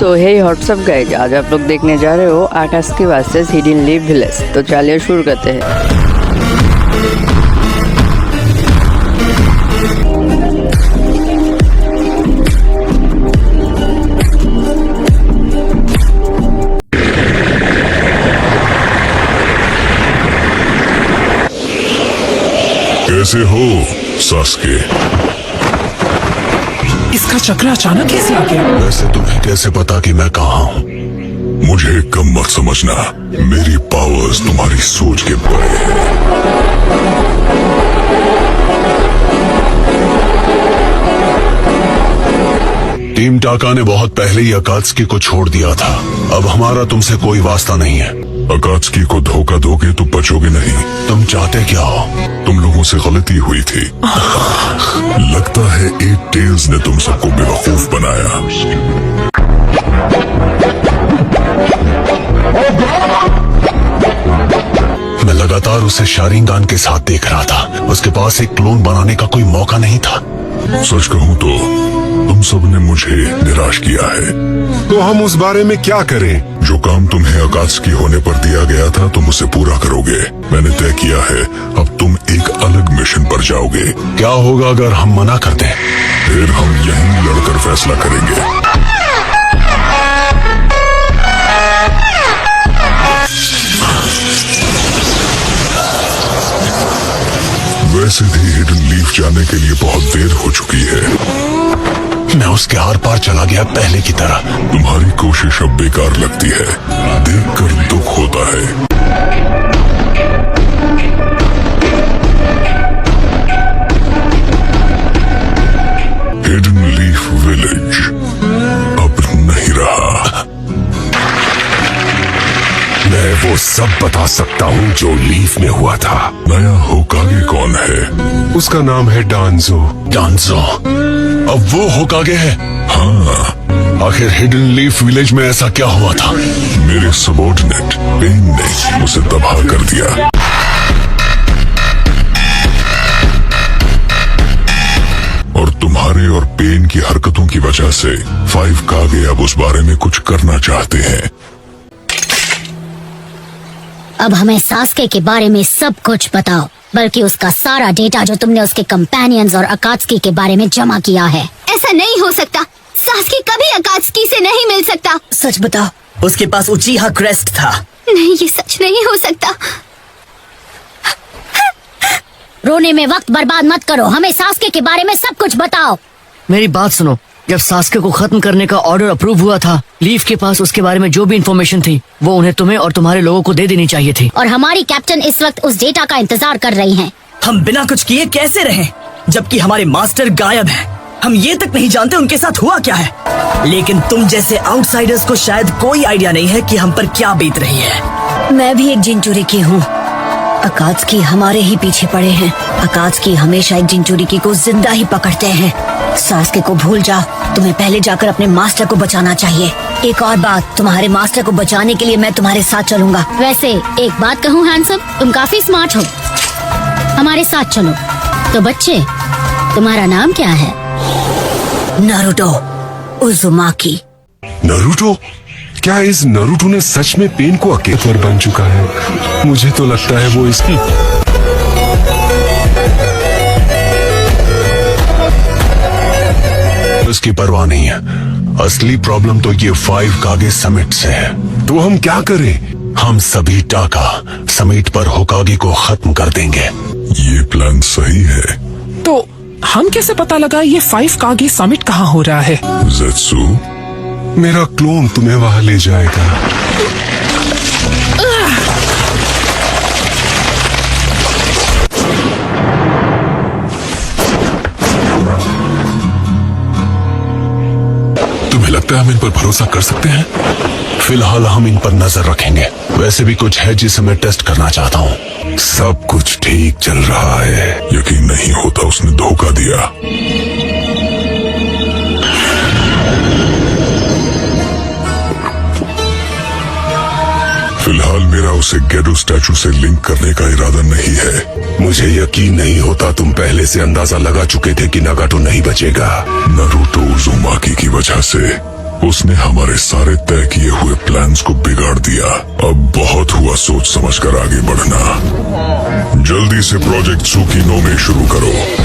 सो हे what's up guys, आज आप लोग देखने जा रहे हो आकात्सुकी वर्सेस हिडन लीफ विलेज। तो चलिए शुरू करते हैं। कैसे हो सास्के? इसका चक्र अचानक कैसे आ गया? वैसे तुम्हें कैसे पता कि मैं कहाँ हूँ? मुझे कम मत समझना, मेरी पावर्स तुम्हारी सोच के परे है। टीम टाका ने बहुत पहले ही अकात्सुकी को छोड़ दिया था। अब हमारा तुमसे कोई वास्ता नहीं है। अकात्सुकी को धोखा दोगे तो बचोगे नहीं। तुम चाहते क्या हो? तुम लोगों से गलती हुई थी। लगता है एट टेल्स ने तुम सबको बेवकूफ बनाया। मैं लगातार उसे शारिंगान के साथ देख रहा था। उसके पास एक क्लोन बनाने का कोई मौका नहीं था। सच कहूं तो तुम सबने मुझे निराश किया है। तो हम उस बारे में क्या करें? जो काम तुम्हें अकात्सुकी होने पर दिया गया था तुम उसे पूरा करोगे। मैंने तय किया है, अब तुम एक अलग मिशन पर जाओगे। क्या होगा अगर हम मना कर दें? फिर हम यहीं लड़कर फैसला करेंगे। वैसे भी हिडन लीफ जाने के लिए बहुत देर हो चुकी है। मैं उसके आर पार चला गया पहले की तरह। तुम्हारी कोशिश अब बेकार लगती है। देखकर दुख होता है। हिडन लीफ विलेज अब नहीं रहा। मैं वो सब बता सकता हूँ जो लीफ में हुआ था। नया होकागे कौन है? उसका नाम है डांजो। डांजो? अब वो होकागे है? हाँ। आखिर हिडन लीफ विलेज में ऐसा क्या हुआ था? मेरे सबॉर्डिनेट पेन ने उसे तबाह कर दिया। और तुम्हारे और पेन की हरकतों की वजह से 5 कागे अब उस बारे में कुछ करना चाहते हैं। अब हमें सास्के के बारे में सब कुछ बताओ, बल्कि उसका सारा डेटा जो तुमने उसके कंपेनियंस और अकात्सुकी के बारे में जमा किया है। ऐसा नहीं हो सकता। सास्के कभी अकात्सुकी से नहीं मिल सकता। सच बताओ, उसके पास उचीहा क्रेस्ट था। नहीं, ये सच नहीं हो सकता। रोने में वक्त बर्बाद मत करो, हमें सास्के के बारे में सब कुछ बताओ। मेरी बात सुनो, जब सास्के को खत्म करने का ऑर्डर अप्रूव हुआ था, लीफ के पास उसके बारे में जो भी इन्फॉर्मेशन थी वो उन्हें तुम्हें और तुम्हारे लोगों को दे देनी चाहिए थी। और हमारी कैप्टन इस वक्त उस डेटा का इंतजार कर रही हैं। हम बिना कुछ किए कैसे रहें, जबकि हमारे मास्टर गायब हैं। हम ये तक नहीं जानते उनके साथ हुआ क्या है। लेकिन तुम जैसे आउटसाइडर्स को शायद कोई आइडिया नहीं है कि हम पर क्या बीत रही है। मैं भी एक जिनचूरी की हूँ। अकात्सुकी हमारे ही पीछे पड़े हैं। अकात्सुकी हमेशा एक जिनचूरी की को जिंदा ही पकड़ते हैं। सास्के को भूल जाओ, तुम्हें पहले जाकर अपने मास्टर को बचाना चाहिए। एक और बात, तुम्हारे मास्टर को बचाने के लिए मैं तुम्हारे साथ चलूंगा। वैसे एक बात कहूँ हैंडसम, तुम काफी स्मार्ट हो, हमारे साथ चलो। तो बच्चे, तुम्हारा नाम क्या है? नारुतो उजुमाकी। नारुतो? क्या इस नारुतो ने सच में पेन को अकेले पर बन चुका है? मुझे तो लगता है वो इसकी उसकी परवाह नहीं है। असली प्रॉब्लम तो ये 5 कागे समिट से है। तो हम क्या करें? हम सभी टाका समिट पर होकागे को खत्म कर देंगे। ये प्लान सही है। तो हम कैसे पता लगा ये 5 कागे समिट कहाँ हो रहा है? ज़ेत्सु, मेरा क्लोन तुम्हें वहां ले जाएगा। तुम्हें लगता है हम इन पर भरोसा कर सकते हैं? फिलहाल हम इन पर नजर रखेंगे। वैसे भी कुछ है जिसे मैं टेस्ट करना चाहता हूँ। सब कुछ ठीक चल रहा है। यकीन नहीं होता उसने धोखा दिया। फिलहाल मेरा उसे गेडो स्टैचू से लिंक करने का इरादा नहीं है। मुझे यकीन नहीं होता तुम पहले से अंदाजा लगा चुके थे कि नागाटो नहीं बचेगा। नारुतो उज़ुमाकी की वजह से उसने हमारे सारे तय किए हुए प्लान्स को बिगाड़ दिया। अब बहुत हुआ सोच समझकर आगे बढ़ना। जल्दी से प्रोजेक्ट सुकीनो में शुरू करो।